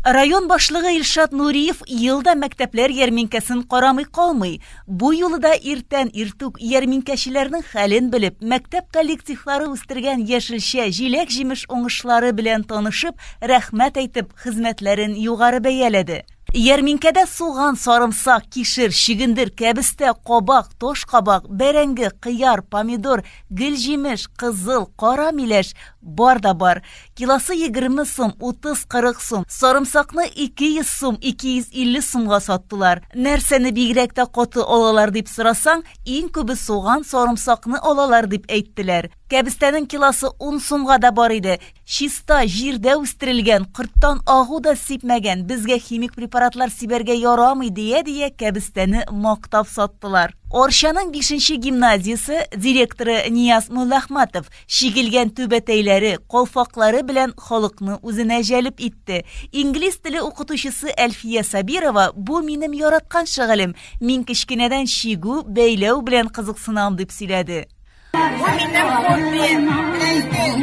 Район башлыгы Илшат Нуриев елда мәктәпләр ярминкәсен карамый калмый. Бу юлы да иртән иртүк ярминкәчеләрнең хәлен белеп, мәктәп коллективлары үстергән яшелчә, җиләк-җимеш уңышлары белән танышып, рәхмәт әйтеп, хезмәтләрен югары бәяләде. Ярминкәдә суган, сарымсак, кишер, чигендер, кәбестә, кабак, тош кабак, бәрәңге, кыяр, помидор, гөлҗимеш, кызыл, кара миләш бар да бар. Килосы 20 сум, 30-40 сум, сарымсакны 200 сум, 250 сумга саттылар. Нәрсәне бигрәк тә каты алалар дип сорасаң, иң күбе суган, сарымсакны алалар дип әйттеләр. Кәбестәнең килосы 10 сумга да бар иде. Чиста, җирдә үстерелгән, корттан агу да сипмәгән, безгә химик препаратлар сибәргә ярамый дия кәбестәне мактап саттылар. Орчаның 5-нче гимназиясе директоры Нияз Муллахматов шигелгән түбәтәйләре, калфаклары белән халыкны үзенә җәлеп итте. Инглиз теле укытучысы Әлфия Сабирова: "Бу минем яраткан шөгылем. Мин кичкенәдән шигү, бәйләү белән кызыксынам", дип сөйләде. Бу минем хоббием.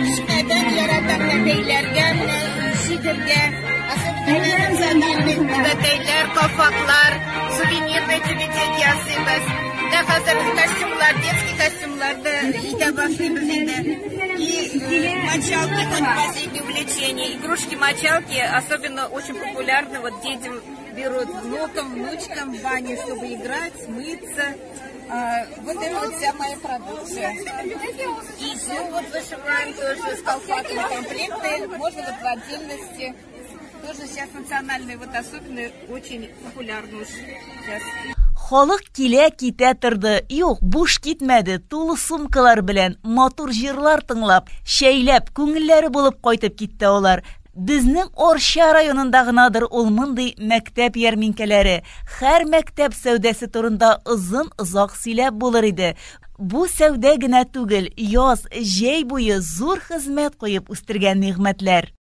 Кичкенәдән яратам бәйләргә, шигергә. Особенно түбәтәйләр, калфаклар, сувенирный түбәтәй ясыйбыз. Хәзер костюмлар, детский костюмларды итә башлыйбыз инде. И мочалки, последнее увлечение. Игрушки-мочалки особенно очень популярны. Вот дети берут внукам, внучкам в баню, чтобы играть, смыться. Вот это вот вся моя продукция. Изюм вот вышиваем тоже с колфаками комплекты. Можно вот в отдельности. Тоже сейчас национальные, вот особенно очень популярны сейчас. Халык килә китә торды. Юк, буш китмәде. Тулы сумкалар белән, матур җырлар тыңлап, шәйләп, күңелләре булып кайтып китте алар. Безнең Орча районында гынадыр ул мондый мәктәп ярминкәләре. Һәр мәктәп сәүдәсе турында озак сөйләп булыр иде. Бу сәүдә генә түгел, яз, җәй буе зур хезмәт куеп үстергән нигъмәтләр.